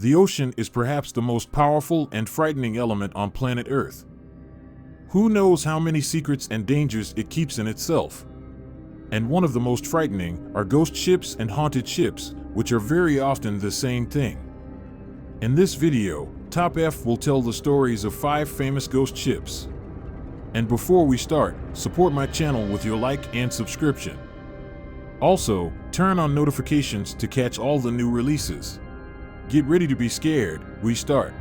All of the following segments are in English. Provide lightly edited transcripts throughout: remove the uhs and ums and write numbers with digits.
The ocean is perhaps the most powerful and frightening element on planet Earth. Who knows how many secrets and dangers it keeps in itself? And one of the most frightening are ghost ships and haunted ships, which are very often the same thing. In this video, Top F will tell the stories of 5 famous ghost ships. And before we start, support my channel with your like and subscription. Also, turn on notifications to catch all the new releases. Get ready to be scared, we start.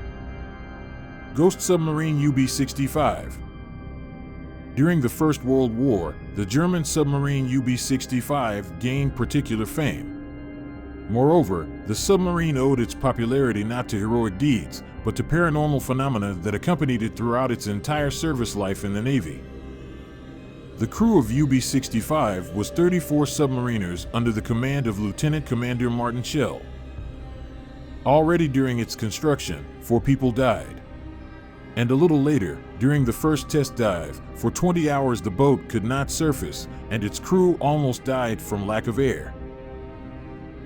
Ghost submarine UB-65. During the First World War, the German submarine UB-65 gained particular fame. Moreover, the submarine owed its popularity not to heroic deeds, but to paranormal phenomena that accompanied it throughout its entire service life in the Navy. The crew of UB-65 was 34 submariners under the command of Lieutenant Commander Martin Schell. Already during its construction, 4 people died. And a little later, during the first test dive, for 20 hours the boat could not surface, and its crew almost died from lack of air.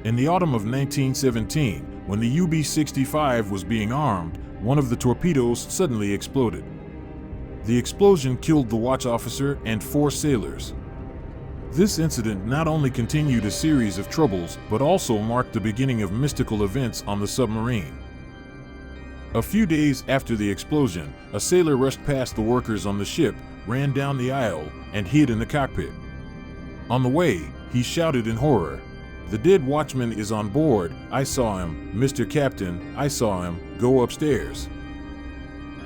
In the autumn of 1917, when the UB-65 was being armed, one of the torpedoes suddenly exploded. The explosion killed the watch officer and 4 sailors. This incident not only continued a series of troubles, but also marked the beginning of mystical events on the submarine. A few days after the explosion, a sailor rushed past the workers on the ship, ran down the aisle, and hid in the cockpit. On the way, he shouted in horror, "The dead watchman is on board, I saw him, Mr. Captain, I saw him, go upstairs."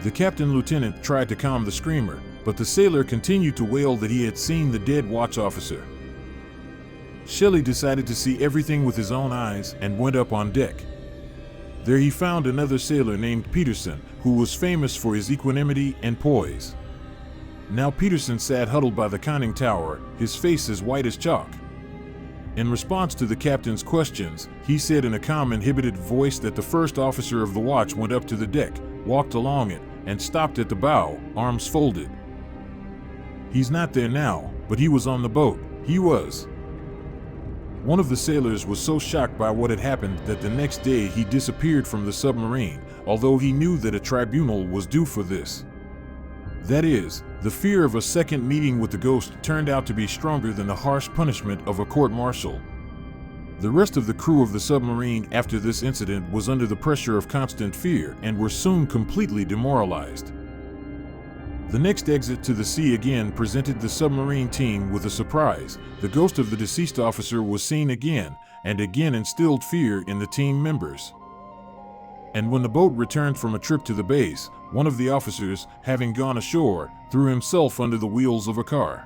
The captain lieutenant tried to calm the screamer, but the sailor continued to wail that he had seen the dead watch officer. Shelley decided to see everything with his own eyes and went up on deck. There he found another sailor named Peterson, who was famous for his equanimity and poise. Now Peterson sat huddled by the conning tower, his face as white as chalk. In response to the captain's questions, he said in a calm, inhibited voice that the first officer of the watch went up to the deck, walked along it, and stopped at the bow, arms folded. "He's not there now, but he was on the boat, he was." One of the sailors was so shocked by what had happened that the next day he disappeared from the submarine, although he knew that a tribunal was due for this. That is, the fear of a second meeting with the ghost turned out to be stronger than the harsh punishment of a court-martial. The rest of the crew of the submarine after this incident was under the pressure of constant fear and were soon completely demoralized. The next exit to the sea again presented the submarine team with a surprise. The ghost of the deceased officer was seen again, and again instilled fear in the team members. And when the boat returned from a trip to the base, one of the officers, having gone ashore, threw himself under the wheels of a car.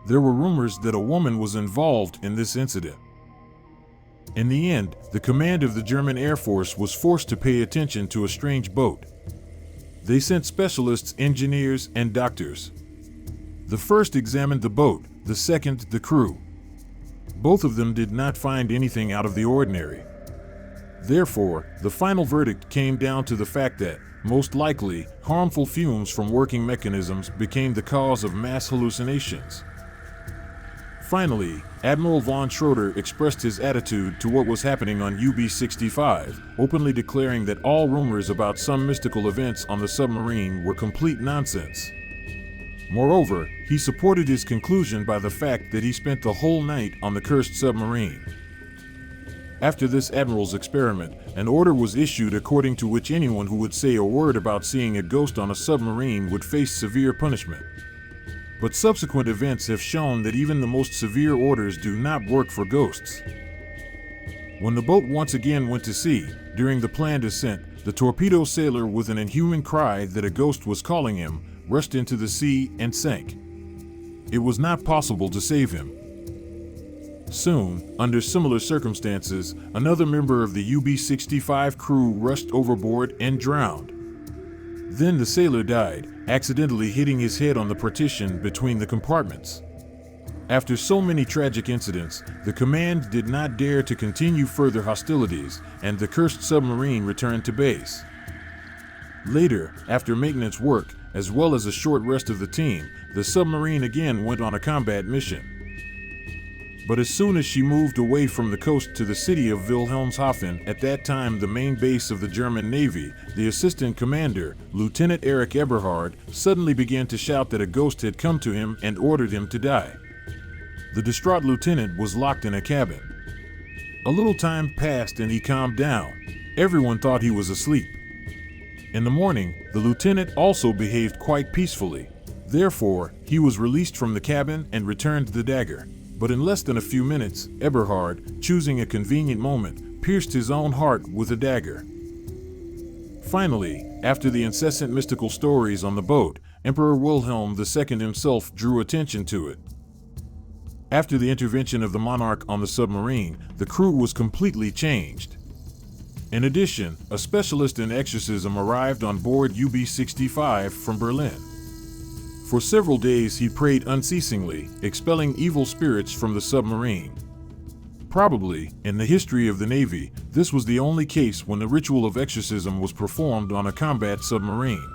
There were rumors that a woman was involved in this incident. In the end, the command of the German Air Force was forced to pay attention to a strange boat. They sent specialists, engineers, and doctors. The first examined the boat, the second the crew. Both of them did not find anything out of the ordinary. Therefore, the final verdict came down to the fact that, most likely, harmful fumes from working mechanisms became the cause of mass hallucinations. Finally, Admiral von Schroeder expressed his attitude to what was happening on UB-65, openly declaring that all rumors about some mystical events on the submarine were complete nonsense. Moreover, he supported his conclusion by the fact that he spent the whole night on the cursed submarine. After this admiral's experiment, an order was issued according to which anyone who would say a word about seeing a ghost on a submarine would face severe punishment. But subsequent events have shown that even the most severe orders do not work for ghosts. When the boat once again went to sea, during the planned ascent, the torpedo sailor, with an inhuman cry that a ghost was calling him, rushed into the sea and sank. It was not possible to save him. Soon, under similar circumstances, another member of the UB-65 crew rushed overboard and drowned. Then the sailor died, accidentally hitting his head on the partition between the compartments. After so many tragic incidents, the command did not dare to continue further hostilities, and the cursed submarine returned to base. Later, after maintenance work, as well as a short rest of the team, the submarine again went on a combat mission. But as soon as she moved away from the coast to the city of Wilhelmshaven, at that time the main base of the German Navy, the assistant commander, Lieutenant Erich Eberhard, suddenly began to shout that a ghost had come to him and ordered him to die. The distraught lieutenant was locked in a cabin. A little time passed and he calmed down. Everyone thought he was asleep. In the morning, the lieutenant also behaved quite peacefully. Therefore, he was released from the cabin and returned the dagger. But in less than a few minutes, Eberhard, choosing a convenient moment, pierced his own heart with a dagger. Finally, after the incessant mystical stories on the boat, Emperor Wilhelm II himself drew attention to it. After the intervention of the monarch on the submarine, the crew was completely changed. In addition, a specialist in exorcism arrived on board UB-65 from Berlin. For several days he prayed unceasingly, expelling evil spirits from the submarine. Probably, in the history of the Navy, this was the only case when the ritual of exorcism was performed on a combat submarine.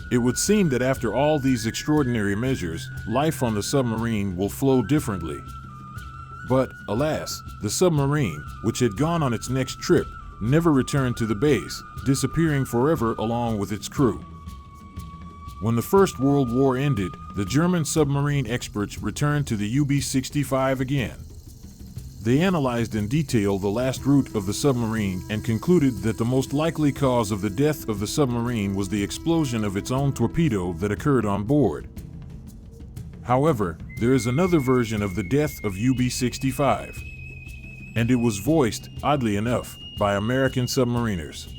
It would seem that after all these extraordinary measures, life on the submarine will flow differently. But, alas, the submarine, which had gone on its next trip, never returned to the base, disappearing forever along with its crew. When the First World War ended, the German submarine experts returned to the UB-65 again. They analyzed in detail the last route of the submarine and concluded that the most likely cause of the death of the submarine was the explosion of its own torpedo that occurred on board. However, there is another version of the death of UB-65, and it was voiced, oddly enough, by American submariners.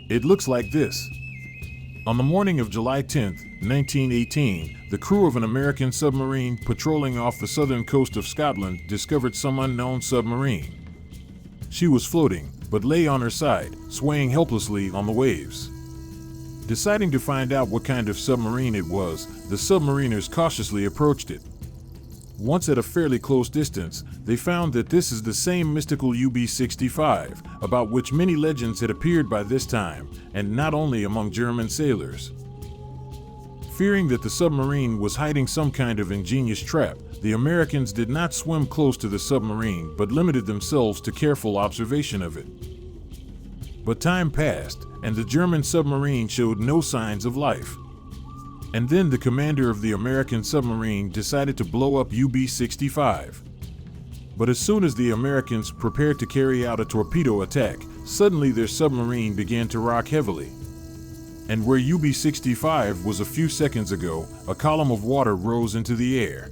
It looks like this. On the morning of July 10, 1918, the crew of an American submarine patrolling off the southern coast of Scotland discovered some unknown submarine. She was floating, but lay on her side, swaying helplessly on the waves. Deciding to find out what kind of submarine it was, the submariners cautiously approached it. Once at a fairly close distance, they found that this is the same mystical UB-65, about which many legends had appeared by this time, and not only among German sailors. Fearing that the submarine was hiding some kind of ingenious trap, the Americans did not swim close to the submarine but limited themselves to careful observation of it. But time passed, and the German submarine showed no signs of life. And then the commander of the American submarine decided to blow up UB-65. But as soon as the Americans prepared to carry out a torpedo attack, suddenly their submarine began to rock heavily. And where UB-65 was a few seconds ago, a column of water rose into the air.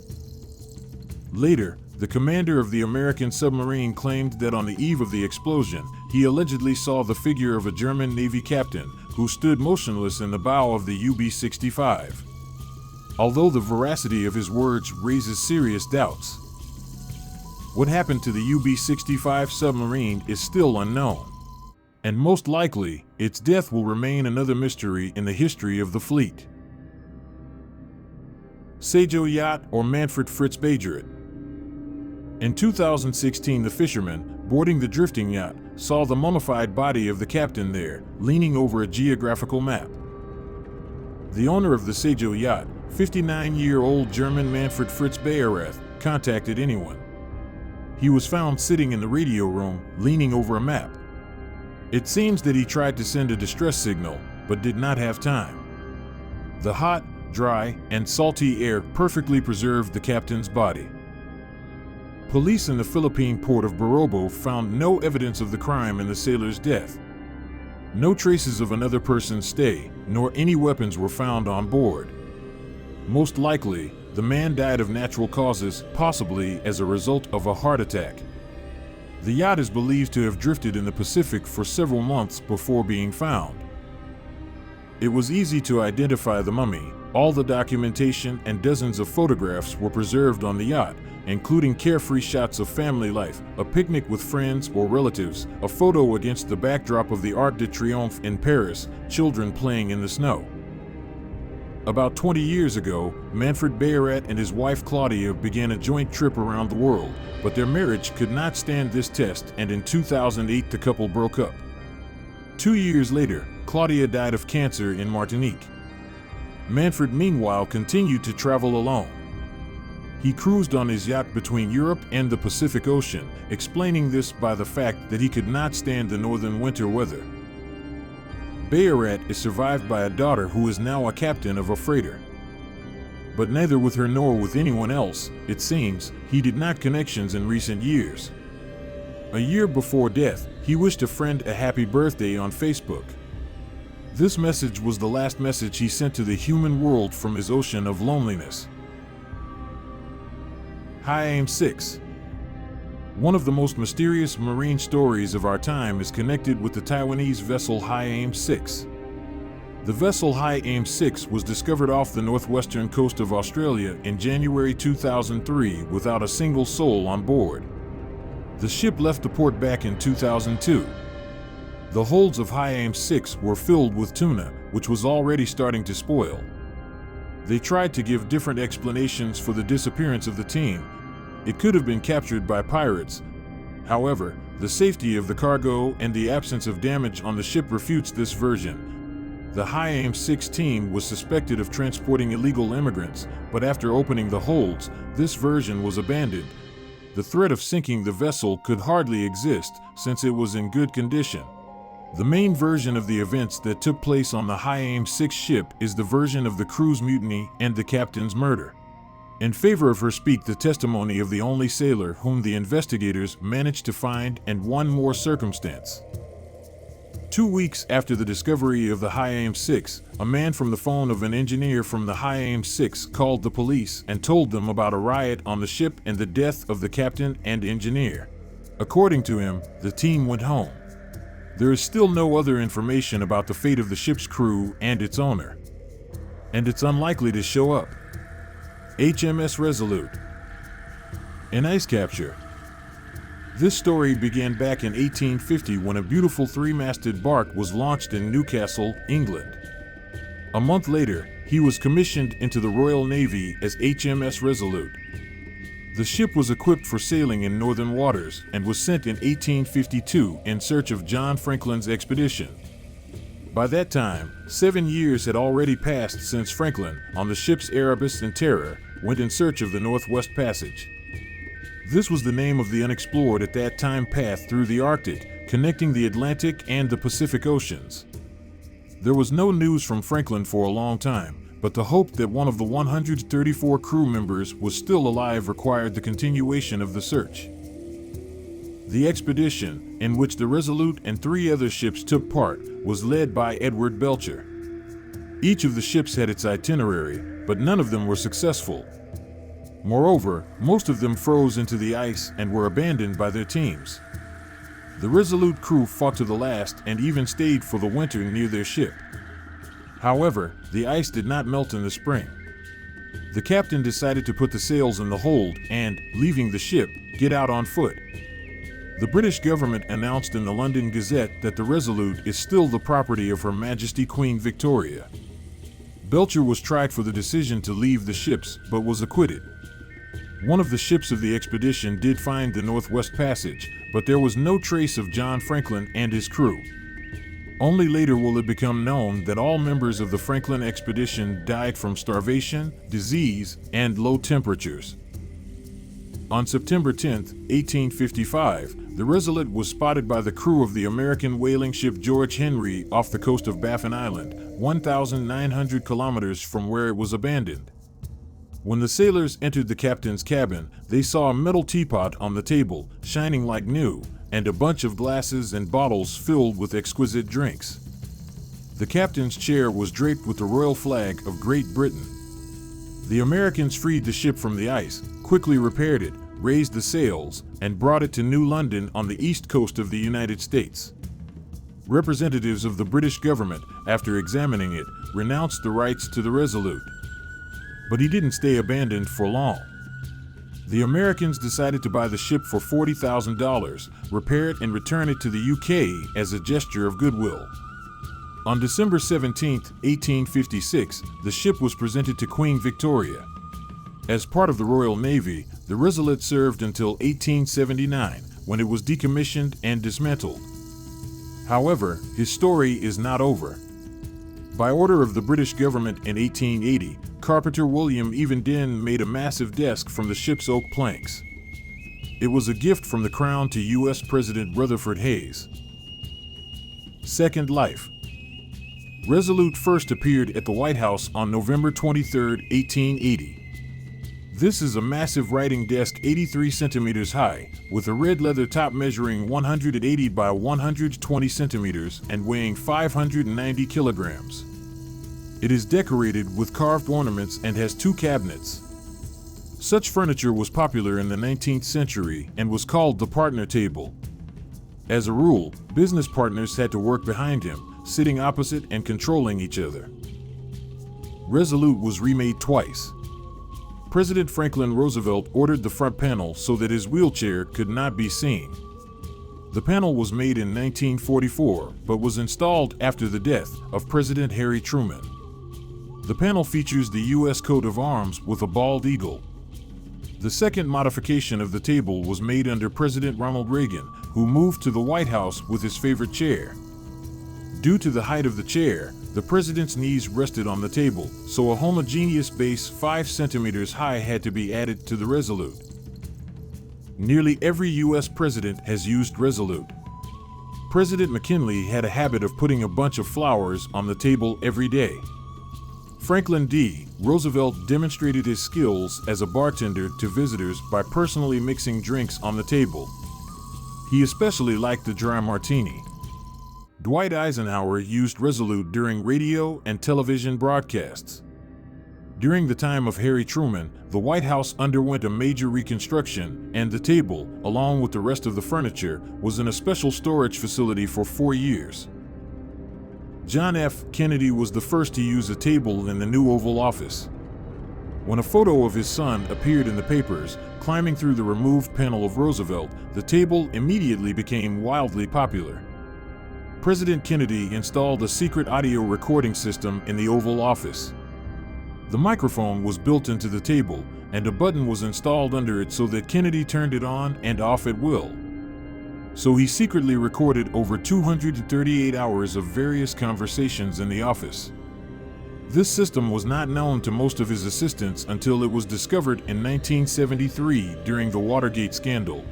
Later, the commander of the American submarine claimed that on the eve of the explosion, he allegedly saw the figure of a German Navy captain who stood motionless in the bow of the UB-65. Although the veracity of his words raises serious doubts. What happened to the UB-65 submarine is still unknown, and most likely, its death will remain another mystery in the history of the fleet. Saijo Yacht or MANFRED FRITZ BAJORAT. In 2016, the fishermen, boarding the drifting yacht, saw the mummified body of the captain there, leaning over a geographical map. The owner of the Saijo Yacht, 59-year-old German MANFRED FRITZ BAJORAT, contacted anyone. He was found sitting in the radio room, leaning over a map. It seems that he tried to send a distress signal, but did not have time. The hot, dry, and salty air perfectly preserved the captain's body. Police in the Philippine port of Borobo found no evidence of the crime in the sailor's death. No traces of another person's stay, nor any weapons were found on board. Most likely, the man died of natural causes, possibly as a result of a heart attack. The yacht is believed to have drifted in the Pacific for several months before being found. It was easy to identify the mummy. All the documentation and dozens of photographs were preserved on the yacht, including carefree shots of family life, a picnic with friends or relatives, a photo against the backdrop of the Arc de Triomphe in Paris, children playing in the snow. About 20 years ago, Manfred Bajorat and his wife Claudia began a joint trip around the world, but their marriage could not stand this test, and in 2008 the couple broke up. 2 years later, Claudia died of cancer in Martinique. Manfred meanwhile continued to travel alone. He cruised on his yacht between Europe and the Pacific Ocean, explaining this by the fact that he could not stand the northern winter weather. BAJORAT is survived by a daughter who is now a captain of a freighter. But neither with her nor with anyone else, it seems, he did not connections in recent years. A year before death, he wished a friend a happy birthday on Facebook. This message was the last message he sent to the human world from his ocean of loneliness. HMS. One of the most mysterious marine stories of our time is connected with the Taiwanese vessel HMS. The vessel HMS was discovered off the northwestern coast of Australia in January 2003 without a single soul on board. The ship left the port back in 2002. The holds of HMS were filled with tuna, which was already starting to spoil. They tried to give different explanations for the disappearance of the team. It could have been captured by pirates. However, the safety of the cargo and the absence of damage on the ship refutes this version. The HMS team was suspected of transporting illegal immigrants, but after opening the holds, this version was abandoned. The threat of sinking the vessel could hardly exist since it was in good condition. The main version of the events that took place on the HMS ship is the version of the crew's mutiny and the captain's murder. In favor of her speak the testimony of the only sailor whom the investigators managed to find and one more circumstance. 2 weeks after the discovery of the HMS, a man from the phone of an engineer from the HMS called the police and told them about a riot on the ship and the death of the captain and engineer. According to him, the team went home. There is still no other information about the fate of the ship's crew and its owner. And it's unlikely to show up. HMS Resolute. An ice capture. This story began back in 1850 when a beautiful three-masted bark was launched in Newcastle, England. A month later, he was commissioned into the Royal Navy as HMS Resolute. The ship was equipped for sailing in northern waters and was sent in 1852 in search of John Franklin's expedition. By that time, 7 years had already passed since Franklin, on the ships Erebus and Terror, went in search of the Northwest Passage. This was the name of the unexplored at that time path through the Arctic, connecting the Atlantic and the Pacific Oceans. There was no news from Franklin for a long time, but the hope that one of the 134 crew members was still alive required the continuation of the search. The expedition, in which the Resolute and 3 other ships took part, was led by Edward Belcher. Each of the ships had its itinerary, but none of them were successful. Moreover, most of them froze into the ice and were abandoned by their teams. The Resolute crew fought to the last and even stayed for the winter near their ship. However, the ice did not melt in the spring. The captain decided to put the sails in the hold and, leaving the ship, get out on foot. The British government announced in the London Gazette that the Resolute is still the property of Her Majesty Queen Victoria. Belcher was tried for the decision to leave the ships, but was acquitted. One of the ships of the expedition did find the Northwest Passage, but there was no trace of John Franklin and his crew. Only later will it become known that all members of the Franklin expedition died from starvation, disease, and low temperatures. On September 10, 1855, the Resolute was spotted by the crew of the American whaling ship George Henry off the coast of Baffin Island, 1,900 kilometers from where it was abandoned. When the sailors entered the captain's cabin, they saw a metal teapot on the table, shining like new, and a bunch of glasses and bottles filled with exquisite drinks. The captain's chair was draped with the royal flag of Great Britain. The Americans freed the ship from the ice, quickly repaired it, raised the sails, and brought it to New London on the east coast of the United States. Representatives of the British government, after examining it, renounced the rights to the Resolute. But he didn't stay abandoned for long. The Americans decided to buy the ship for $40,000, repair it and return it to the UK as a gesture of goodwill. On December 17, 1856, the ship was presented to Queen Victoria. As part of the Royal Navy, the Resolute served until 1879, when it was decommissioned and dismantled. However, his story is not over. By order of the British government in 1880, carpenter William Evenden made a massive desk from the ship's oak planks. It was a gift from the Crown to U.S. President Rutherford Hayes. Second life. Resolute first appeared at the White House on November 23, 1880. This is a massive writing desk 83 centimeters high, with a red leather top measuring 180 by 120 centimeters and weighing 590 kilograms. It is decorated with carved ornaments and has 2 cabinets. Such furniture was popular in the 19th century and was called the partner table. As a rule, business partners had to work behind him, sitting opposite and controlling each other. Resolute was remade twice. President Franklin Roosevelt ordered the front panel so that his wheelchair could not be seen. The panel was made in 1944, but was installed after the death of President Harry Truman. The panel features the U.S. coat of arms with a bald eagle. The second modification of the table was made under President Ronald Reagan, who moved to the White House with his favorite chair. Due to the height of the chair, the president's knees rested on the table, so a homogeneous base 5 centimeters high had to be added to the Resolute. Nearly every U.S. president has used Resolute. President McKinley had a habit of putting a bunch of flowers on the table every day. Franklin D. Roosevelt demonstrated his skills as a bartender to visitors by personally mixing drinks on the table. He especially liked the dry martini. Dwight Eisenhower used Resolute during radio and television broadcasts. During the time of Harry Truman, the White House underwent a major reconstruction, and the table, along with the rest of the furniture, was in a special storage facility for 4 years. John F. Kennedy was the first to use a table in the new Oval Office. When a photo of his son appeared in the papers, climbing through the removed panel of Roosevelt, the table immediately became wildly popular. President Kennedy installed a secret audio recording system in the Oval Office. The microphone was built into the table, and a button was installed under it so that Kennedy turned it on and off at will. So he secretly recorded over 238 hours of various conversations in the office. This system was not known to most of his assistants until it was discovered in 1973 during the Watergate scandal.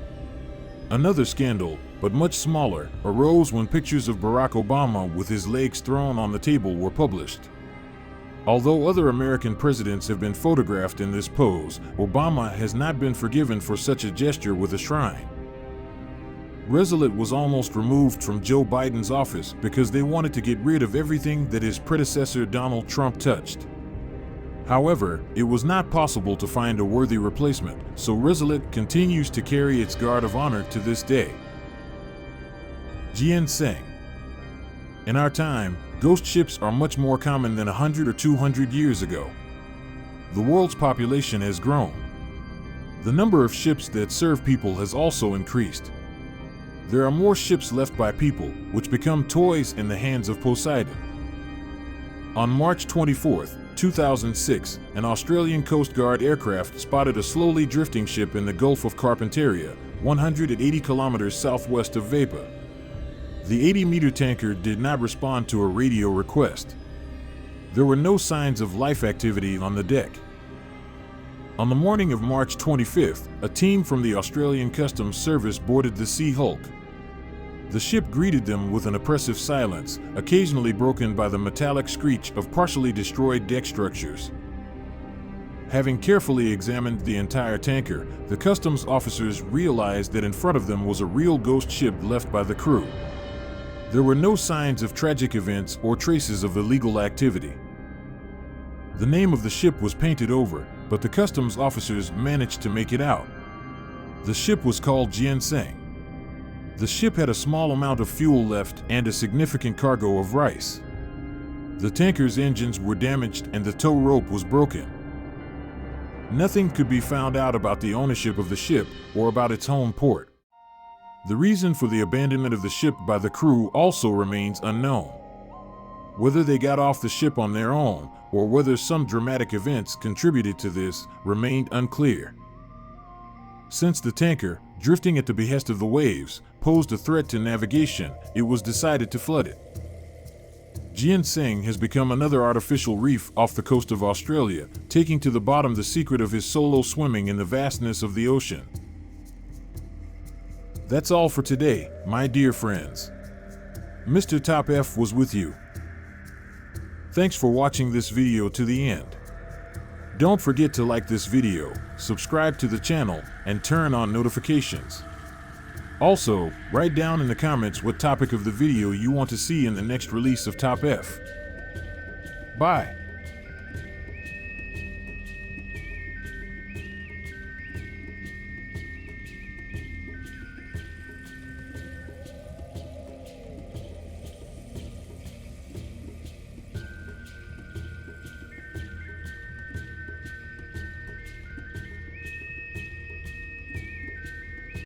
Another scandal, but much smaller, arose when pictures of Barack Obama with his legs thrown on the table were published. Although other American presidents have been photographed in this pose, Obama has not been forgiven for such a gesture with a shrine. Resolute was almost removed from Joe Biden's office because they wanted to get rid of everything that his predecessor Donald Trump touched. However, it was not possible to find a worthy replacement, so Resolute continues to carry its guard of honor to this day. Jian Seng. In our time, ghost ships are much more common than 100 or 200 years ago. The world's population has grown. The number of ships that serve people has also increased. There are more ships left by people, which become toys in the hands of Poseidon. On March 24, 2006, an Australian Coast Guard aircraft spotted a slowly drifting ship in the Gulf of Carpentaria, 180 kilometers southwest of Vapa. The 80-meter tanker did not respond to a radio request. There were no signs of life activity on the deck. On the morning of March 25th, a team from the Australian Customs Service boarded the Sea Hulk. The ship greeted them with an oppressive silence, occasionally broken by the metallic screech of partially destroyed deck structures. Having carefully examined the entire tanker, the customs officers realized that in front of them was a real ghost ship left by the crew. There were no signs of tragic events or traces of illegal activity. The name of the ship was painted over, but the customs officers managed to make it out. The ship was called Jian Seng. The ship had a small amount of fuel left and a significant cargo of rice. The tanker's engines were damaged and the tow rope was broken. Nothing could be found out about the ownership of the ship or about its home port. The reason for the abandonment of the ship by the crew also remains unknown. Whether they got off the ship on their own or whether some dramatic events contributed to this remained unclear. Since the tanker, drifting at the behest of the waves, posed a threat to navigation, it was decided to flood it. Jian Seng has become another artificial reef off the coast of Australia, taking to the bottom the secret of his solo swimming in the vastness of the ocean. That's all for today, my dear friends. Mr. Top F was with you. Thanks for watching this video to the end. Don't forget to like this video, subscribe to the channel, and turn on notifications. Also, write down in the comments what topic of the video you want to see in the next release of Top F. Bye.